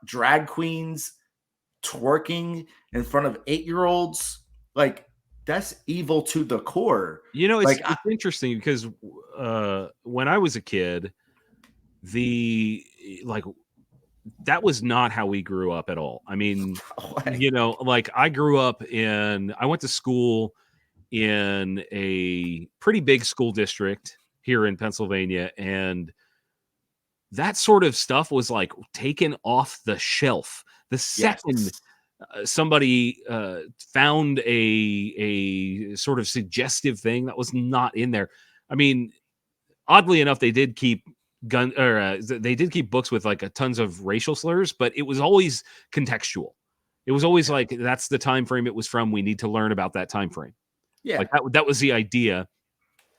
drag queens twerking in front of 8-year-olds? Like, that's evil to the core. You know, like, it's interesting because when I was a kid, that was not how we grew up at all. I mean, you know, like I went to school in a pretty big school district here in Pennsylvania, and that sort of stuff was like taken off the shelf the second somebody found a sort of suggestive thing that was not in there. I mean, oddly enough, they did keep they did keep books with like tons of racial slurs, but it was always contextual. It was always like, that's the time frame it was from. We need to learn about that time frame. Yeah. Like that was the idea.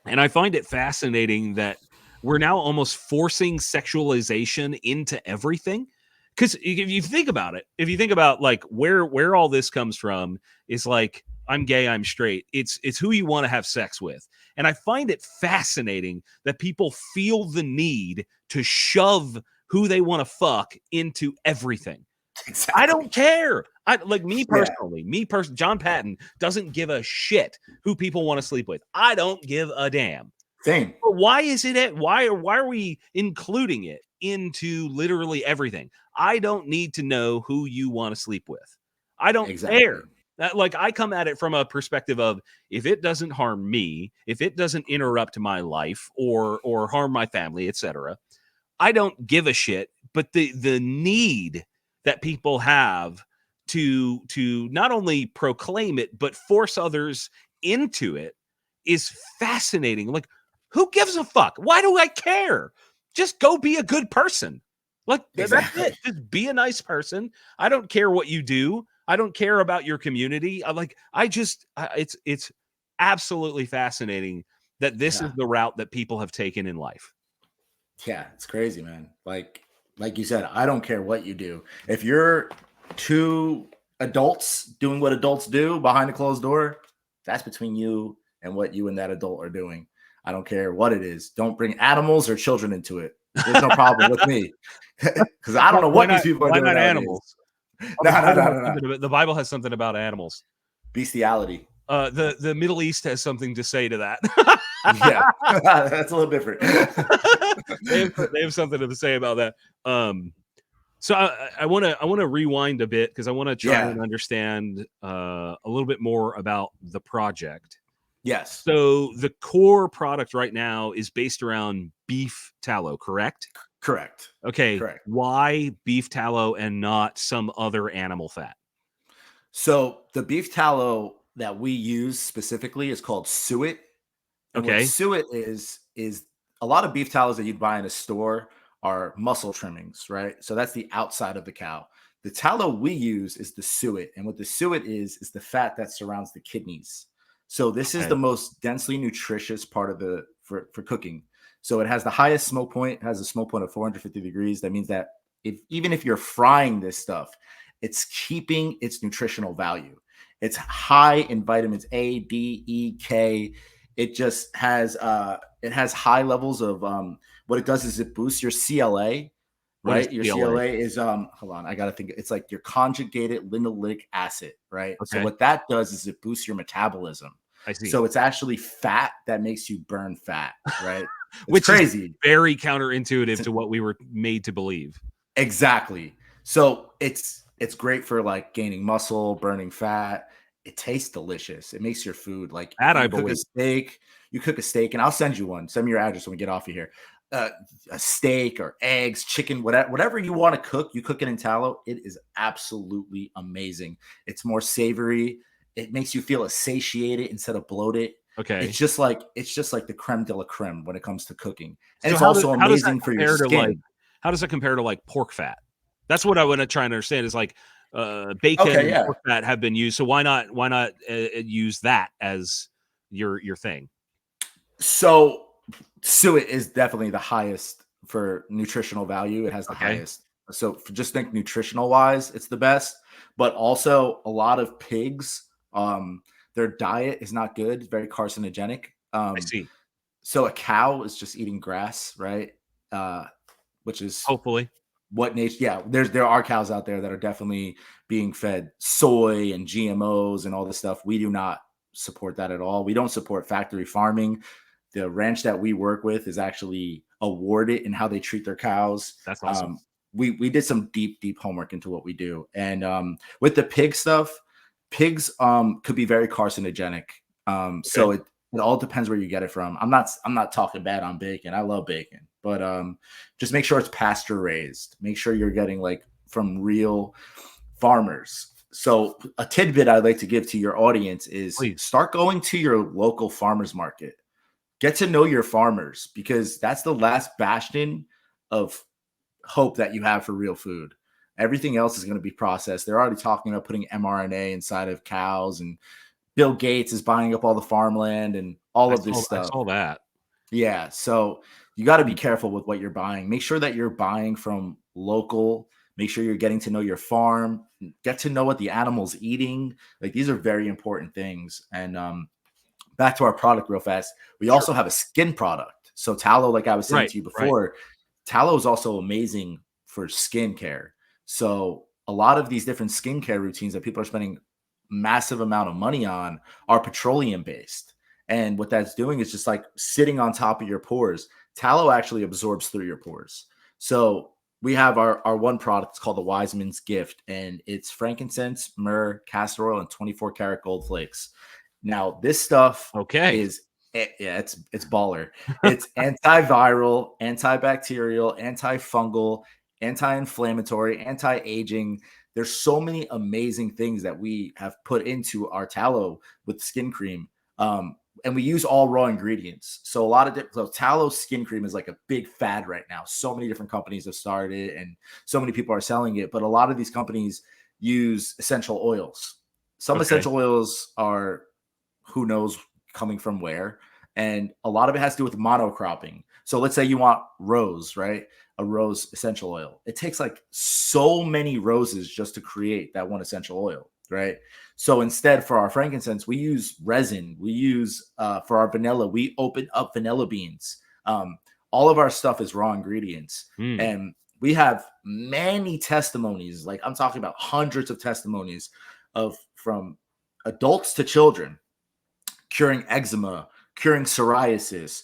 And I find it fascinating that we're now almost forcing sexualization into everything. Because if you think about it, if you think about like where all this comes from, is like, I'm gay, I'm straight. It's who you want to have sex with. And I find it fascinating that people feel the need to shove who they want to fuck into everything. Exactly. I don't care. John Patton doesn't give a shit who people want to sleep with. I don't give a damn. Same. But why is it? Why are we including it into literally everything? I don't need to know who you want to sleep with. I don't care. Like, I come at it from a perspective of, if it doesn't harm me, if it doesn't interrupt my life or harm my family, etc., I don't give a shit. But the need that people have to not only proclaim it but force others into it is fascinating. Like, who gives a fuck? Why do I care? Just go be a good person. Like, that's it. Just be a nice person. I don't care what you do. I don't care about your community. It's absolutely fascinating that this is the route that people have taken in life. Yeah, it's crazy, man. Like you said, I don't care what you do. If you're two adults doing what adults do behind a closed door, that's between you and what you and that adult are doing. I don't care what it is. Don't bring animals or children into it. There's no problem with me. Because I don't know what these people are doing. Why not animals? No. The Bible has something about animals. Bestiality. The Middle East has something to say to that. Yeah, that's a little different. they have something to say about that. So I want to rewind a bit because I want to try and understand a little bit more about the project. Yes. So the core product right now is based around beef tallow, correct? Correct. Okay. Correct. Why beef tallow and not some other animal fat? So the beef tallow that we use specifically is called suet. And what suet is a lot of beef tallows that you'd buy in a store are muscle trimmings, right? So that's the outside of the cow. The tallow we use is the suet. And what the suet is the fat that surrounds the kidneys. So this is the most densely nutritious part of for cooking. So it has the highest smoke point. It has a smoke point of 450 degrees. That means that even if you're frying this stuff, it's keeping its nutritional value. It's high in vitamins A, D, E, K. It just has high levels of what it does is it boosts your CLA, right? Your CLA is hold on, I gotta think. It's like your conjugated linoleic acid, right? Okay. So what that does is it boosts your metabolism. I see. So it's actually fat that makes you burn fat, right? It's Which is crazy. very counterintuitive to what we were made to believe. Exactly. So it's great for like gaining muscle, burning fat. It tastes delicious. It makes your food like That I you cook a believe. steak, and I'll send you one. Send me your address when we get off of here. A steak or eggs, chicken, whatever you want to cook, you cook it in tallow. It is absolutely amazing. It's more savory. It makes you feel satiated instead of bloated. Okay. It's just like the creme de la creme when it comes to cooking, and So it's also how does that amazing for your compare to like skin. how does it compare to like pork fat? That's what I want to try and understand is like bacon Okay, and yeah. pork fat have been used. So why not use that as your thing? So suet is definitely the highest for nutritional value. It has the Okay. highest. So just think nutritional wise, it's the best. But also a lot of pigs, their diet is not good, it's very carcinogenic. I see. So a cow is just eating grass, right? Which is Hopefully. what nature, yeah, there are cows out there that are definitely being fed soy and GMOs and all this stuff. We do not support that at all. We don't support factory farming. The ranch that we work with is actually awarded in how they treat their cows. That's awesome. We did some deep homework into what we do, and with the pig stuff, pigs could be very carcinogenic. Okay. So it all depends where you get it from. I'm not talking bad on bacon. I love bacon, but just make sure it's pasture raised. Make sure you're getting like from real farmers. So a tidbit I'd like to give to your audience is Please. start going to your local farmers market. Get to know your farmers because that's the last bastion of hope that you have for real food. Everything else is going to be processed. They're already talking about putting mRNA inside of cows, and Bill Gates is buying up all the farmland and all of this I stuff. saw that. Yeah. So you got to be careful with what you're buying. Make sure that you're buying from local. Make sure you're getting to know your farm, get to know what the animal's eating. Like these are very important things. And back to our product real fast. We Sure. also have a skin product. So tallow, like I was saying Right. to you Right. before, tallow is also amazing for skin care. So a lot of these different skincare routines that people are spending massive amount of money on are petroleum based. And what that's doing is just like sitting on top of your pores. Tallow actually absorbs through your pores. So we have our one product. It's called the Wiseman's Gift, and it's frankincense, myrrh, castor oil, and 24 karat gold flakes. Now, this stuff Okay. is yeah, it's baller. It's antiviral, antibacterial, antifungal, anti-inflammatory, anti-aging. There's so many amazing things that we have put into our tallow with skin cream. And we use all raw ingredients. So a lot of so tallow skin cream is like a big fad right now. So many different companies have started and so many people are selling it. But a lot of these companies use essential oils. Some Okay. essential oils are who knows coming from where. And a lot of it has to do with monocropping. So let's say you want rose, right? A rose essential oil. It takes like so many roses just to create that one essential oil, right? So instead, for our frankincense, we use resin. We use for our vanilla, we open up vanilla beans. All of our stuff is raw ingredients. Mm. And we have many testimonies, like I'm talking about hundreds of testimonies of from adults to children curing eczema, curing psoriasis,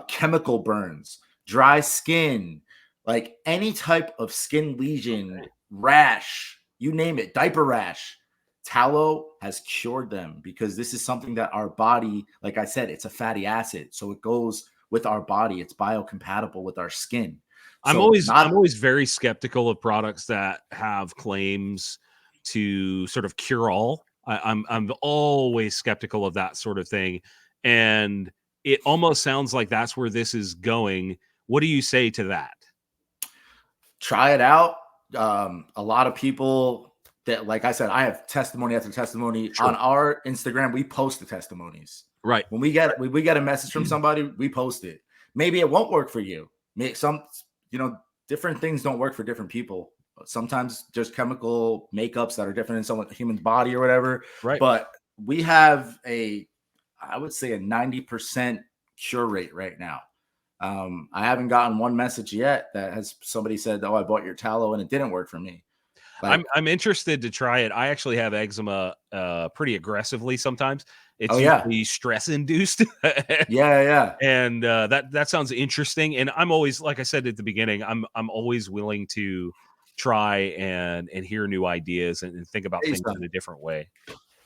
chemical burns, dry skin, like any type of skin lesion, rash, you name it, diaper rash. Tallow has cured them because this is something that our body, like I said, it's a fatty acid. So it goes with our body. It's biocompatible with our skin. So I'm not always very skeptical of products that have claims to sort of cure all. I'm always skeptical of that sort of thing, and it almost sounds like that's where this is going. What do you say to that? try it out. A lot of people that, like I said, I have testimony after testimony Sure. on our Instagram. We post the testimonies. Right. When we get a message from somebody, we post it. Maybe it won't work for you. Maybe some, different things don't work for different people. Sometimes just chemical makeups that are different in someone human's body or whatever. Right. But we have I would say a 90% cure rate right now. I haven't gotten one message yet that has somebody said, "Oh, I bought your tallow and it didn't work for me." Like, I'm interested to try it. I actually have eczema pretty aggressively sometimes, It's Oh yeah. usually stress induced. Yeah, yeah. And that sounds interesting. And I'm always, like I said at the beginning, I'm always willing to try and hear new ideas and think about Hey, things son. in a different way.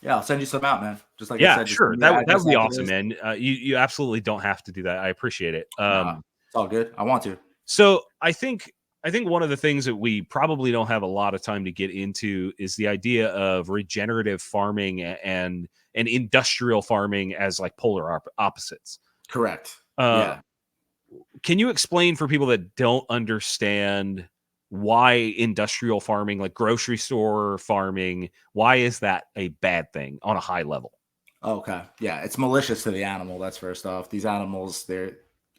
Yeah, I'll send you some out, man. Just like I Yeah, said, just send sure. me your That would address be after awesome, this. man. You absolutely don't have to do that. I appreciate it. Nah, it's all good. I want to. So I think one of the things that we probably don't have a lot of time to get into is the idea of regenerative farming and industrial farming as like polar opposites. Correct. Uh, Yeah. can you explain for people that don't understand why industrial farming, like grocery store farming, why is that a bad thing on a high level? Okay. Yeah, it's malicious to the animal. That's first off. These animals,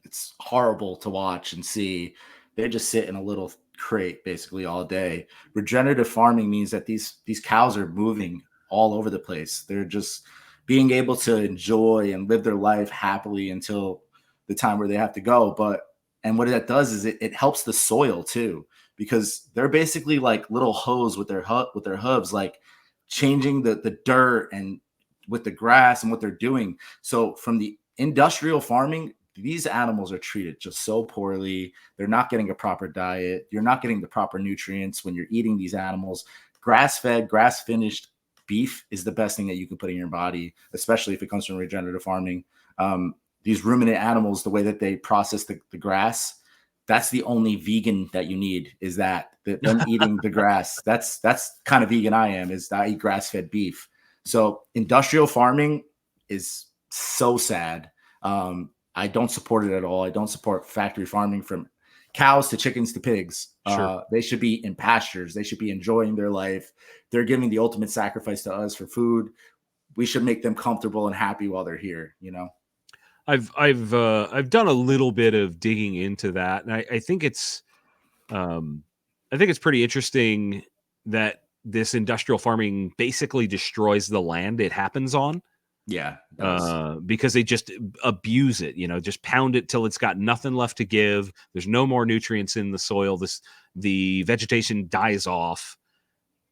it's horrible to watch and see. They just sit in a little crate basically all day. Regenerative farming means that these cows are moving all over the place. They're just being able to enjoy and live their life happily until the time where they have to go. But and what that does is it helps the soil too, because they're basically like little hoes with their hooves, like changing the dirt and with the grass and what they're doing. So from the industrial farming, these animals are treated just so poorly. They're not getting a proper diet. You're not getting the proper nutrients when you're eating these animals. Grass fed, grass finished beef is the best thing that you can put in your body, especially if it comes from regenerative farming. These ruminant animals, the way that they process the grass, that's the only vegan that you need, is that them eating the grass. That's kind of vegan I am, is I eat grass fed beef. So industrial farming is so sad. I don't support it at all. I don't support factory farming, from cows to chickens to pigs. Sure. They should be in pastures. They should be enjoying their life. They're giving the ultimate sacrifice to us for food. We should make them comfortable and happy while they're here, you know? I've done a little bit of digging into that, and I think um, it's pretty interesting that this industrial farming basically destroys the land it happens on, Yeah, it does. because they just abuse it. Just pound it till it's got nothing left to give. There's no more nutrients in the soil. The vegetation dies off,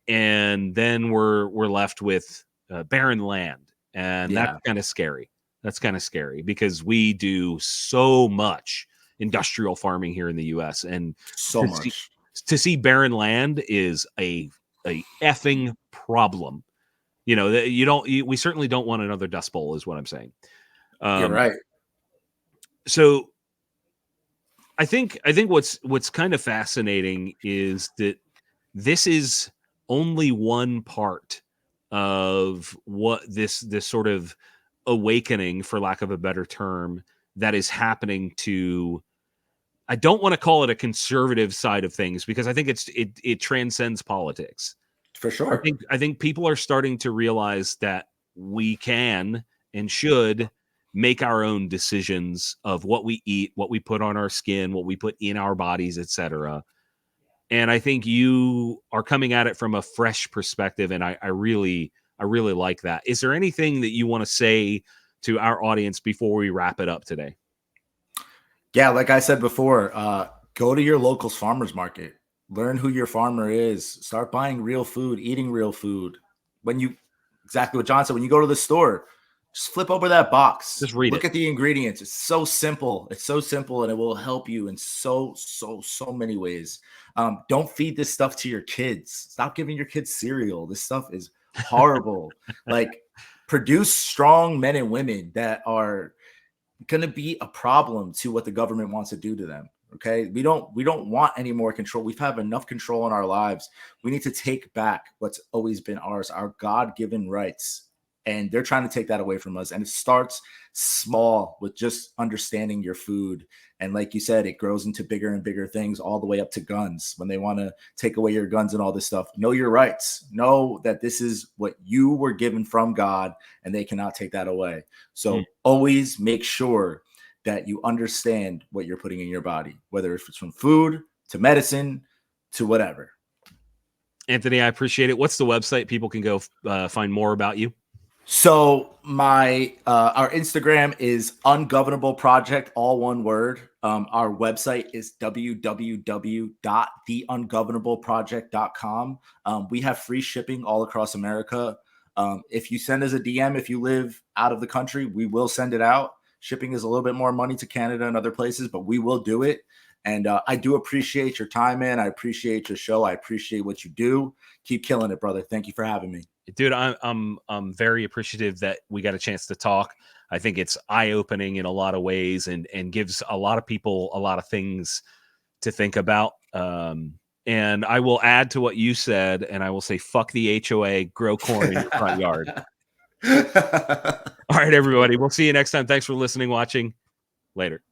and then we're left with barren land, and that's Yeah, kind of scary. That's kind of scary because we do so much industrial farming here in the U.S. and so to see much. to see barren land is a effing problem. That we certainly don't want another dust bowl, is what I'm saying. You're Um, right. so I think what's kind of fascinating is that this is only one part of what this sort of awakening, for lack of a better term, that is happening to. I don't want to call it a conservative side of things because I think it transcends politics. For I sure. think I think people are starting to realize that we can and should make our own decisions of what we eat, what we put on our skin, what we put in our bodies, etc. And I think you are coming at it from a fresh perspective, and I really like that. Is there anything that you want to say to our audience before we wrap it up today? Yeah, like I said before, go to your local's farmer's market. Learn who your farmer is. Start buying real food, eating real food. When you Exactly what John said, when you go to the store, just flip over that box. Just read Look it. at the ingredients. It's so simple. It's so simple, and it will help you in so many ways. Don't feed this stuff to your kids. Stop giving your kids cereal. This stuff is horrible. Like, produce strong men and women that are going to be a problem to what the government wants to do to them. Okay, we don't want any more control. We've had enough control in our lives. We need to take back what's always been ours, our God-given rights, and they're trying to take that away from us. And it starts small with just understanding your food, and like you said, it grows into bigger and bigger things, all the way up to guns. When they want to take away your guns and all this stuff, know your rights. Know that this is what you were given from God, and they cannot take that away. Mm. So always make sure that you understand what you're putting in your body, whether it's from food to medicine to whatever. Anthony, I appreciate it. What's the website people can go find more about you? So my our Instagram is Ungovernable Project, all one word. Our website is www.theungovernableproject.com. We have free shipping all across America. If you send us a DM, if you live out of the country, we will send it out. Shipping is a little bit more money to Canada and other places, but we will do it. And I do appreciate your time, man. I appreciate your show. I appreciate what you do. Keep killing it, brother. Thank you for having me. Dude, I'm very appreciative that we got a chance to talk. I think it's eye-opening in a lot of ways and gives a lot of people a lot of things to think about. And I will add to what you said, and I will say, fuck the HOA, grow corn in your front yard. All right, everybody. We'll see you next time. Thanks for listening, watching. Later.